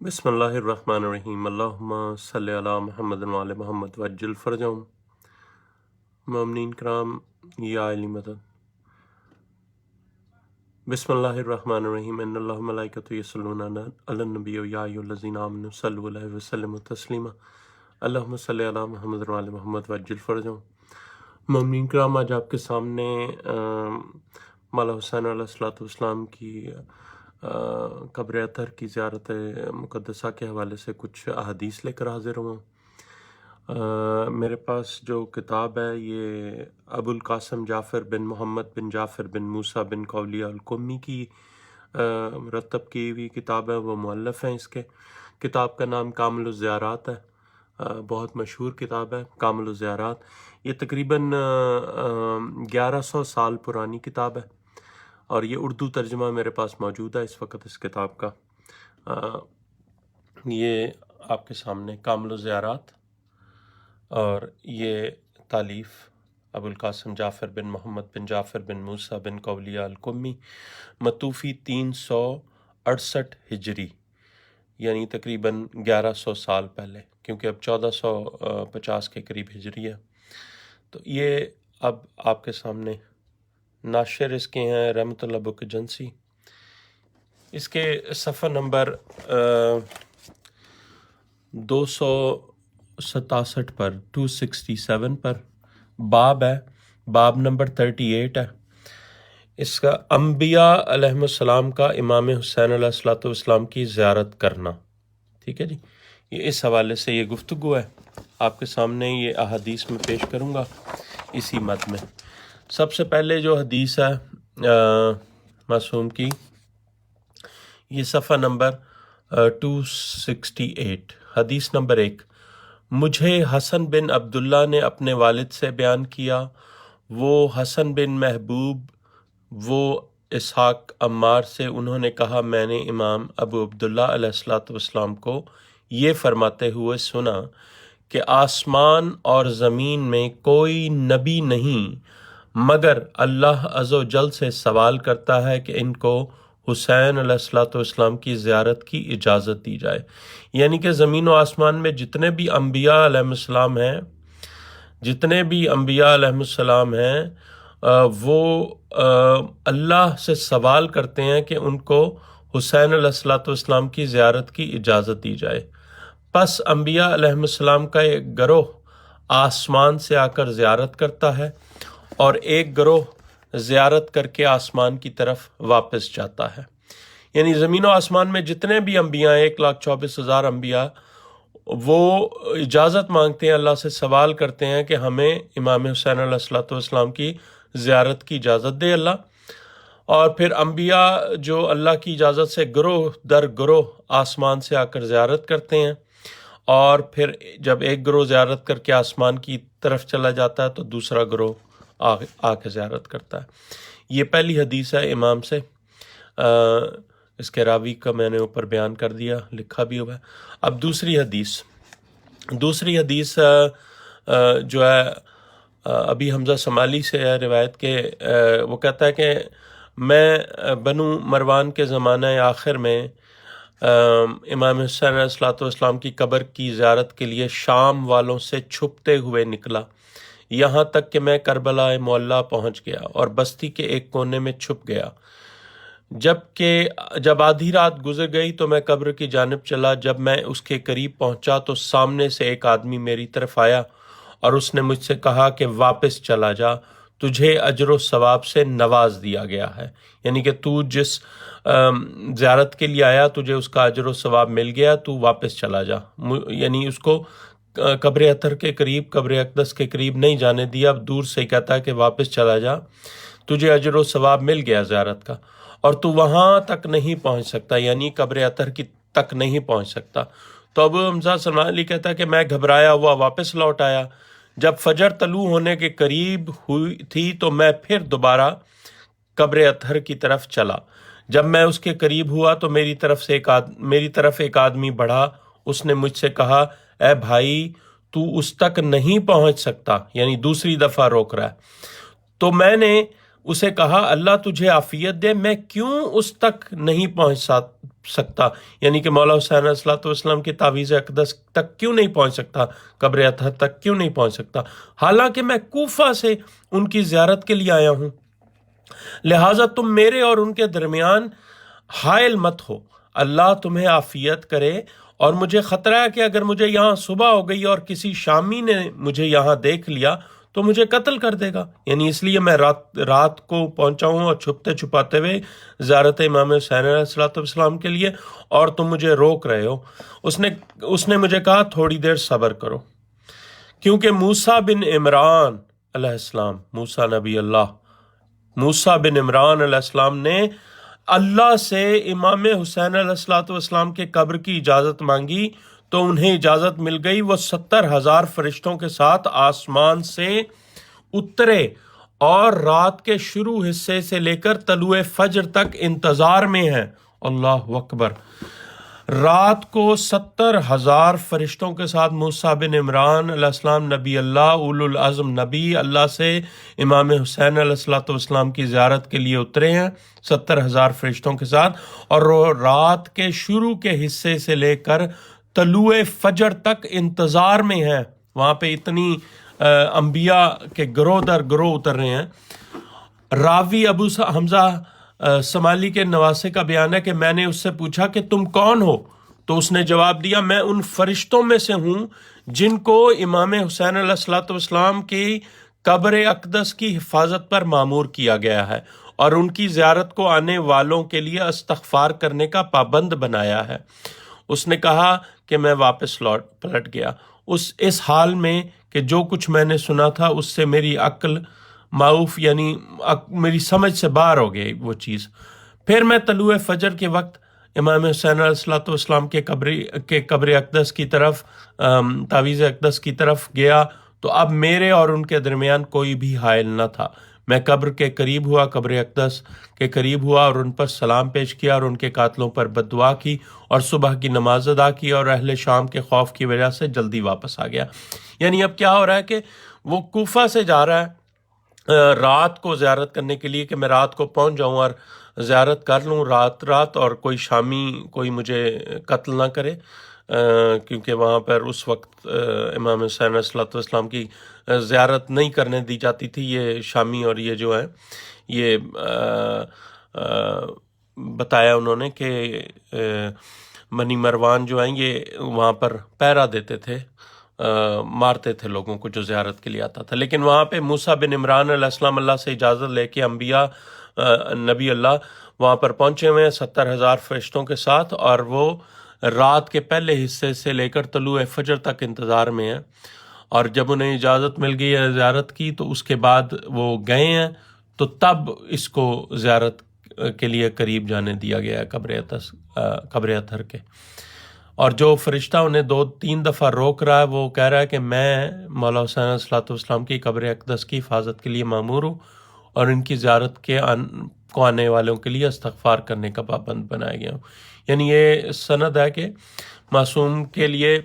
بسم اللہ الرحمن الرحیم اللہم صلی علی محمد وعلی محمد وعجل فرجہم۔ مومنین کرام، یا علی مدد۔ بسم اللہ الرحمن الرحیم ان اللہ ملائکۃ یصلون علی النبی یا ایھا الذین آمنوا صلوا علیہ وسلموا تسلیما۔ اللہم صلی علی محمد وعلی محمد وعجل فرجہم۔ مومنین کرام، آج آپ کے سامنے مولا حسین علیہ السلام کی قبر اطہر کی زیارت مقدسہ کے حوالے سے کچھ احادیث لے کر حاضر ہوں۔ میرے پاس جو کتاب ہے یہ ابو القاسم جعفر بن محمد بن جعفر بن موسیٰ بن قولیہ القمی کی مرتب کی ہوئی کتاب ہے، وہ مؤلف ہیں اس کے۔ کتاب کا نام کامل الزیارات ہے، بہت مشہور کتاب ہے کامل الزیارات۔ یہ تقریباً 1100 سال پرانی کتاب ہے، اور یہ اردو ترجمہ میرے پاس موجود ہے اس وقت اس کتاب کا۔ یہ آپ کے سامنے کامل الزیارات، اور یہ تالیف ابو القاسم جعفر بن محمد بن جعفر بن موسیٰ بن قولیہ القمی، متوفی 368 ہجری، یعنی تقریباً 1100 سال پہلے، کیونکہ اب 1450 کے قریب ہجری ہے۔ تو یہ اب آپ کے سامنے ناشر اس کے ہیں رحمت اللہ بک ایجنسی۔ اس کے صفحہ نمبر 267 پر 267 پر باب ہے، باب نمبر 38 ہے۔ اس کا انبیاء علیہ السلام کا امام حسین علیہ السلام کی زیارت کرنا، ٹھیک ہے جی۔ یہ اس حوالے سے یہ گفتگو ہے، آپ کے سامنے یہ احادیث میں پیش کروں گا اسی مد میں۔ سب سے پہلے جو حدیث ہے معصوم کی، یہ صفحہ نمبر 268، حدیث نمبر 1۔ مجھے حسن بن عبداللہ نے اپنے والد سے بیان کیا، وہ حسن بن محبوب وہ اسحاق عمار سے، انہوں نے کہا میں نے امام ابو عبداللہ علیہ السلام کو یہ فرماتے ہوئے سنا کہ آسمان اور زمین میں کوئی نبی نہیں مگر اللہ عز و جل سے سوال کرتا ہے کہ ان کو حسین علیہ السلام کی زیارت کی اجازت دی جائے۔ یعنی کہ زمین و آسمان میں جتنے بھی انبیاء علیہ السلام ہیں، وہ اللہ سے سوال کرتے ہیں کہ ان کو حسین علیہ السلام کی زیارت کی اجازت دی جائے۔ پس انبیاء علیہ السلام کا ایک گروہ آسمان سے آ کر زیارت کرتا ہے، اور ایک گروہ زیارت کر کے آسمان کی طرف واپس جاتا ہے۔ یعنی زمین و آسمان میں جتنے بھی انبیاء ہیں، 1,24,000 انبیاء، وہ اجازت مانگتے ہیں، اللہ سے سوال کرتے ہیں کہ ہمیں امام حسین علیہ السلام کی زیارت کی اجازت دے اللہ۔ اور پھر انبیاء جو اللہ کی اجازت سے گروہ در گروہ آسمان سے آ کر زیارت کرتے ہیں، اور پھر جب ایک گروہ زیارت کر کے آسمان کی طرف چلا جاتا ہے تو دوسرا گروہ آ کے زیارت کرتا ہے۔ یہ پہلی حدیث ہے امام سے، اس کے راوی کا میں نے اوپر بیان کر دیا، لکھا بھی ہوا ہے۔ اب دوسری حدیث جو ہے ابھی حمزہ سمالی سے ہے روایت کے، وہ کہتا ہے کہ میں بنو مروان کے زمانہ آخر میں امام حسین علیہ السلام کی قبر کی زیارت کے لیے شام والوں سے چھپتے ہوئے نکلا، یہاں تک کہ میں کربلا معلیٰ پہنچ گیا اور بستی کے ایک کونے میں چھپ گیا۔ جب آدھی رات گزر گئی تو میں قبر کی جانب چلا۔ جب میں اس کے قریب پہنچا تو سامنے سے ایک آدمی میری طرف آیا اور اس نے مجھ سے کہا کہ واپس چلا جا، تجھے اجر و ثواب سے نواز دیا گیا ہے۔ یعنی کہ تو جس زیارت کے لیے آیا تجھے اس کا اجر و ثواب مل گیا، تو واپس چلا جا۔ یعنی اس کو قبر اطہر کے قریب، قبر اقدس کے قریب نہیں جانے دیا، اب دور سے کہتا ہے کہ واپس چلا جا، تجھے اجر و ثواب مل گیا زیارت کا، اور تو وہاں تک نہیں پہنچ سکتا، یعنی قبر اطہر کی تک نہیں پہنچ سکتا۔ تو ابو حمزہ سلمان علی کہتا ہے کہ میں گھبرایا ہوا واپس لوٹ آیا۔ جب فجر طلوع ہونے کے قریب ہوئی تھی تو میں پھر دوبارہ قبر اطہر کی طرف چلا۔ جب میں اس کے قریب ہوا تو میری طرف ایک آدمی بڑھا، اس نے مجھ سے کہا اے بھائی تو اس تک نہیں پہنچ سکتا، یعنی دوسری دفعہ روک رہا ہے۔ تو میں نے اسے کہا اللہ تجھے عافیت دے، میں کیوں اس تک نہیں پہنچ سکتا، یعنی کہ مولا حسین علیہ الصلوۃ والسلام کی تعویذ اقدس تک کیوں نہیں پہنچ سکتا، قبر اطہر تک کیوں نہیں پہنچ سکتا، حالانکہ میں کوفہ سے ان کی زیارت کے لیے آیا ہوں؟ لہٰذا تم میرے اور ان کے درمیان حائل مت ہو، اللہ تمہیں عافیت کرے، اور مجھے خطرہ ہے کہ اگر مجھے یہاں صبح ہو گئی اور کسی شامی نے مجھے یہاں دیکھ لیا تو مجھے قتل کر دے گا، یعنی اس لیے میں رات کو پہنچا ہوں اور چھپتے چھپاتے ہوئے زیارت امام حسین علیہ الصلوۃ والسلام کے لیے، اور تم مجھے روک رہے ہو۔ اس نے مجھے کہا تھوڑی دیر صبر کرو، کیونکہ موسیٰ بن عمران علیہ السلام، موسیٰ بن عمران علیہ السلام نے اللہ سے امام حسین علیہ الصلوۃ والسلام کے قبر کی اجازت مانگی تو انہیں اجازت مل گئی۔ وہ 70,000 فرشتوں کے ساتھ آسمان سے اترے اور رات کے شروع حصے سے لے کر طلوع فجر تک انتظار میں ہیں۔ اللہ اکبر! رات کو 70,000 فرشتوں کے ساتھ موسیٰ بن عمران علیہ السلام نبی اللہ، اولو العزم نبی اللہ سے امام حسین علیہ الصلوۃ والسلام کی زیارت کے لیے اترے ہیں 70,000 فرشتوں کے ساتھ، اور رات کے شروع کے حصے سے لے کر طلوع فجر تک انتظار میں ہیں۔ وہاں پہ اتنی انبیاء کے گروہ در گروہ اتر رہے ہیں۔ راوی ابو حمزہ سمالی کے نواسے کا بیان ہے کہ میں نے اس سے پوچھا کہ تم کون ہو؟ تو اس نے جواب دیا میں ان فرشتوں میں سے ہوں جن کو امام حسین علیہ الصلوۃ والسلام کی قبر اقدس کی حفاظت پر مامور کیا گیا ہے اور ان کی زیارت کو آنے والوں کے لیے استغفار کرنے کا پابند بنایا ہے۔ اس نے کہا کہ میں واپس پلٹ گیا اس حال میں کہ جو کچھ میں نے سنا تھا اس سے میری عقل معوف، یعنی میری سمجھ سے باہر ہو گئی وہ چیز۔ پھر میں طلوع فجر کے وقت امام حسین علیہ الصلوۃ والسلام کے قبر اقدس کی طرف، تعویذ اقدس کی طرف گیا تو اب میرے اور ان کے درمیان کوئی بھی حائل نہ تھا۔ میں قبر کے قریب ہوا، قبر اقدس کے قریب ہوا اور ان پر سلام پیش کیا اور ان کے قاتلوں پر بد دعا کی اور صبح کی نماز ادا کی اور اہل شام کے خوف کی وجہ سے جلدی واپس آ گیا۔ یعنی اب کیا ہو رہا ہے کہ وہ کوفہ سے جا رہا ہے رات کو زیارت کرنے کے لیے کہ میں رات کو پہنچ جاؤں اور زیارت کر لوں رات، اور کوئی شامی کوئی مجھے قتل نہ کرے، کیونکہ وہاں پر اس وقت امام حسین علیہ الصلوۃ والسلام کی زیارت نہیں کرنے دی جاتی تھی۔ یہ شامی اور یہ جو ہے یہ بتایا انہوں نے کہ بنی مروان جو ہیں یہ وہاں پر پہرا دیتے تھے، مارتے تھے لوگوں کو جو زیارت کے لیے آتا تھا۔ لیکن وہاں پہ موسیٰ بن عمران علیہ السلام اللہ سے اجازت لے کے انبیاء نبی اللہ وہاں پر پہنچے ہوئے ہیں 70,000 فرشتوں کے ساتھ، اور وہ رات کے پہلے حصے سے لے کر طلوع فجر تک انتظار میں ہیں، اور جب انہیں اجازت مل گئی ہے زیارت کی تو اس کے بعد وہ گئے ہیں، تو تب اس کو زیارت کے لیے قریب جانے دیا گیا ہے قبر اطہر کے۔ اور جو فرشتہ انہیں 2-3 دفعہ روک رہا ہے وہ کہہ رہا ہے کہ میں مولا حسین علیہ الصلوۃ والسلام کی قبر اقدس کی حفاظت کے لیے مامور ہوں اور ان کی زیارت کو آنے والوں کے لیے استغفار کرنے کا پابند بنایا گیا ہوں۔ یعنی یہ سند ہے کہ معصوم کے لیے،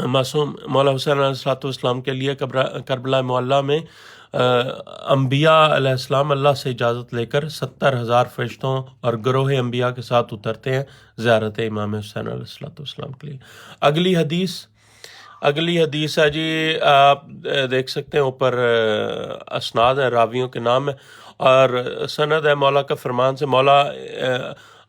معصوم مولا حسین علیہ الصلوۃ والسلام کے لیے کربلا معلیٰ میں انبیاء علیہ السلام اللہ سے اجازت لے کر 70,000 فرشتوں اور گروہ انبیاء کے ساتھ اترتے ہیں زیارت امام حسین علیہ الصلوۃ والسلام کے لیے۔ اگلی حدیث ہے جی، آپ دیکھ سکتے ہیں اوپر اسناد ہیں، راویوں کے نام ہے اور سند ہے مولا کا فرمان سے۔ مولا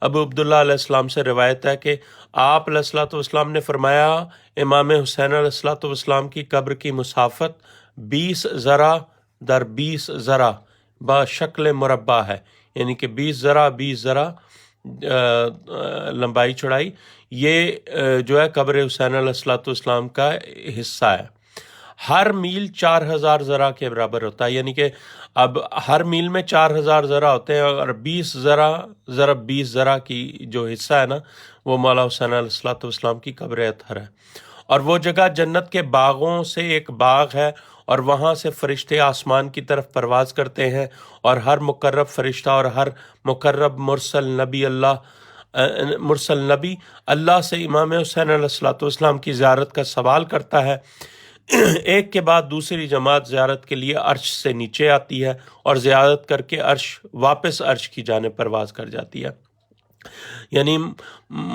ابو عبداللہ علیہ السلام سے روایت ہے کہ آپ علیہ الصلوۃ والسلام نے فرمایا امام حسین علیہ الصلوۃ والسلام کی قبر کی مسافت 20 ذرا در 20 ذرا بشکل مربع ہے، یعنی کہ 20 ذرا لمبائی چڑھائی، یہ جو ہے قبر حسین علیہ الصلوۃ والسلام کا حصہ ہے۔ ہر میل 4,000 ذرا کے برابر ہوتا ہے، یعنی کہ اب ہر میل میں 4,000 ذرا ہوتے ہیں، اور 20 ذرا کی جو حصہ ہے نا وہ مولا حسین علیہ الصلوۃ والسلام کی قبر اطہر ہے۔ اور وہ جگہ جنت کے باغوں سے ایک باغ ہے، اور وہاں سے فرشتے آسمان کی طرف پرواز کرتے ہیں، اور ہر مقرب فرشتہ اور ہر مقرب مرسل نبی اللہ سے امام حسین علیہ الصلوۃ والسلام کی زیارت کا سوال کرتا ہے۔ ایک کے بعد دوسری جماعت زیارت کے لیے عرش سے نیچے آتی ہے اور زیارت کر کے واپس عرش کی جانب پرواز کر جاتی ہے۔ یعنی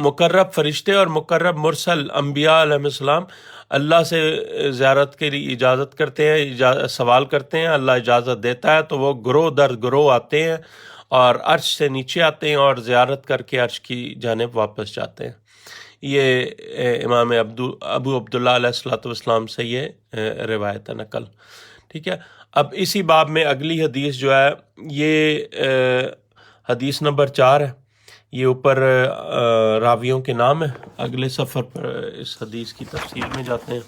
مقرب فرشتے اور مقرب مرسل انبیاء علیہ السلام اللہ سے زیارت کے لیے اجازت کرتے ہیں، سوال کرتے ہیں، اللہ اجازت دیتا ہے تو وہ گروہ در گروہ آتے ہیں اور عرش سے نیچے آتے ہیں اور زیارت کر کے عرش کی جانب واپس جاتے ہیں۔ یہ امام ابو عبداللہ علیہ الصلوۃ والسلام سے یہ روایت ہے نقل، ٹھیک ہے۔ اب اسی باب میں اگلی حدیث جو ہے یہ حدیث نمبر 4 ہے، یہ اوپر راویوں کے نام ہے، اگلے سفر پر اس حدیث کی تفصیل میں جاتے ہیں۔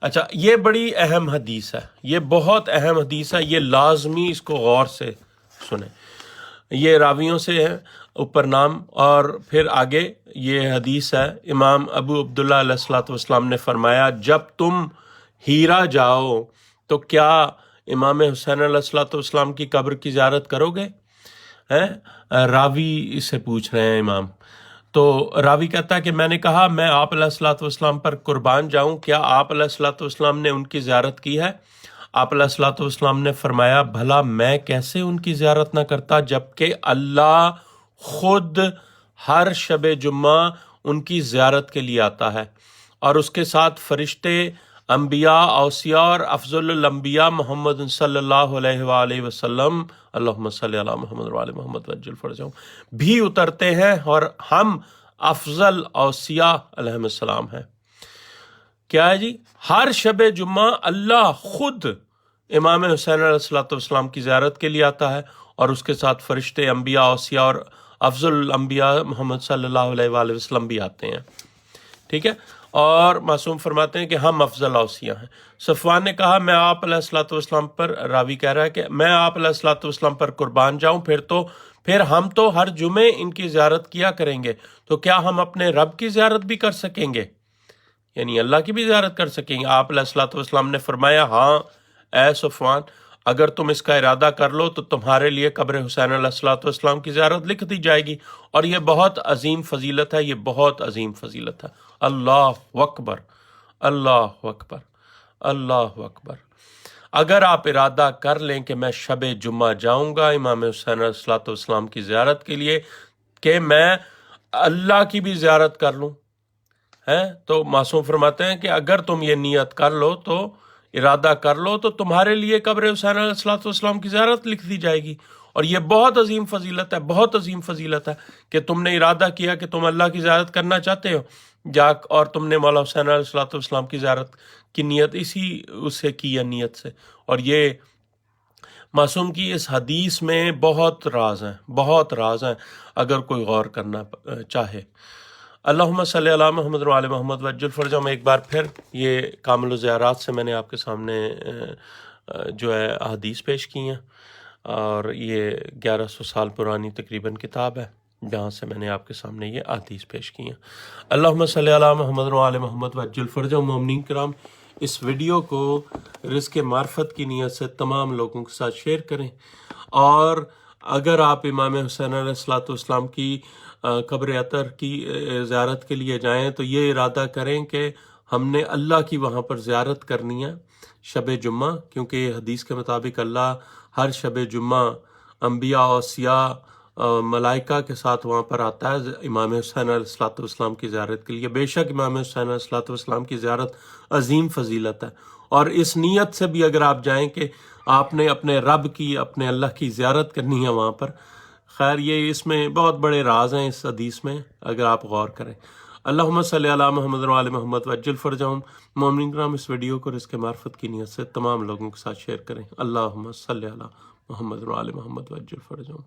اچھا، یہ بڑی اہم حدیث ہے، یہ بہت اہم حدیث ہے، یہ لازمی اس کو غور سے سنیں۔ یہ راویوں سے ہے اوپر نام، اور پھر آگے یہ حدیث ہے، امام ابو عبداللہ علیہ الصلوۃ والسلام نے فرمایا جب تم ہیرا جاؤ تو کیا امام حسین علیہ الصلوۃ والسلام کی قبر کی زیارت کرو گے؟ راوی اس سے پوچھ رہے ہیں امام، تو راوی کہتا ہے کہ میں نے کہا میں آپ علیہ الصلوۃ والسلام پر قربان جاؤں، کیا آپ علیہ الصلوۃ والسلام نے ان کی زیارت کی ہے؟ آپ علیہ الصلوۃ والسلام نے فرمایا بھلا میں کیسے ان کی زیارت نہ کرتا، جبکہ اللہ خود ہر شب جمعہ ان کی زیارت کے لیے آتا ہے، اور اس کے ساتھ فرشتے، انبیاء، اوصیاء اور افضل الانبیاء محمد صلی اللہ علیہ وآلہ وسلم اللہم صلی علی محمد وعلی محمد وعجل فرجہم بھی اترتے ہیں، اور ہم افضل اوصیاء علیہ السلام ہیں۔ کیا ہے جی؟ ہر شب جمعہ اللہ خود امام حسین علیہ الصلوۃ والسلام کی زیارت کے لیے آتا ہے، اور اس کے ساتھ فرشتے، انبیاء، اوصیاء اور افضل الانبیاء محمد صلی اللہ علیہ وآلہ وسلم بھی آتے ہیں، ٹھیک ہے۔ اور معصوم فرماتے ہیں کہ ہم افضل اوصیاء ہیں۔ صفوان نے کہا میں آپ علیہ الصلوۃ والسلام پر، راوی کہہ رہا ہے کہ میں آپ علیہ الصلوۃ والسلام پر قربان جاؤں، پھر ہم تو ہر جمعے ان کی زیارت کیا کریں گے، تو کیا ہم اپنے رب کی زیارت بھی کر سکیں گے؟ یعنی اللہ کی بھی زیارت کر سکیں گے؟ آپ علیہ الصلوۃ والسلام نے فرمایا ہاں اے صفوان، اگر تم اس کا ارادہ کر لو تو تمہارے لیے قبر حسین علیہ الصلوۃ والسلام کی زیارت لکھ دی جائے گی، اور یہ بہت عظیم فضیلت ہے، یہ بہت عظیم فضیلت ہے۔ اللہ اکبر، اللہ اکبر، اللہ اکبر۔ اگر آپ ارادہ کر لیں کہ میں شب جمعہ جاؤں گا امام حسین علیہ الصلوۃ والسلام کی زیارت کے لیے کہ میں اللہ کی بھی زیارت کر لوں، تو معصوم فرماتے ہیں کہ اگر تم یہ نیت کر لو، تو ارادہ کر لو، تو تمہارے لیے قبر حسین علیہ الصلوۃ والسلام کی زیارت لکھ دی جائے گی، اور یہ بہت عظیم فضیلت ہے، بہت عظیم فضیلت ہے کہ تم نے ارادہ کیا کہ تم اللہ کی زیارت کرنا چاہتے ہو، اور تم نے مولا حسین علیہ الصلوۃ والسلام کی زیارت کی نیت اس سے کی ہے، نیت سے۔ اور یہ معصوم کی اس حدیث میں بہت راز ہیں، بہت راز ہیں، اگر کوئی غور کرنا چاہے۔ اللہم صلی علی محمد وعلی محمد وعجل فرجہم۔ ایک بار پھر یہ کامل الزیارات سے میں نے آپ کے سامنے جو ہے حدیث پیش کی ہیں، اور یہ 1100 سال پرانی تقریباً کتاب ہے جہاں سے میں نے آپ کے سامنے یہ حدیث پیش کی ہیں۔ اللہم صلی علی محمد وعلی محمد وعجل فرجہم۔ مومنین کرام، اس ویڈیو کو رزق معرفت کی نیت سے تمام لوگوں کے ساتھ شیئر کریں، اور اگر آپ امام حسین علیہ الصلوۃ والسلام کی قبر اطہر کی زیارت کے لیے جائیں تو یہ ارادہ کریں کہ ہم نے اللہ کی وہاں پر زیارت کرنی ہے شب جمعہ، کیونکہ یہ حدیث کے مطابق اللہ ہر شب جمعہ انبیاء، اوصیاء، ملائکہ کے ساتھ وہاں پر آتا ہے امام حسین علیہ الصلوۃ والسلام کی زیارت کے لیے۔ بے شک امام حسین علیہ الصلوۃ والسلام کی زیارت عظیم فضیلت ہے، اور اس نیت سے بھی اگر آپ جائیں کہ آپ نے اپنے رب کی، اپنے اللہ کی زیارت کرنی ہے وہاں پر، خیر یہ اس میں بہت بڑے راز ہیں اس حدیث میں اگر آپ غور کریں۔ اللہم صلی علی محمد وعلی محمد وعجل فرجہم۔ مومنین کرام، اس ویڈیو کو رزق معرفت کی نیت سے تمام لوگوں کے ساتھ شیئر کریں۔ اللہم صلی علی محمد وعلی محمد وعجل فرجہم۔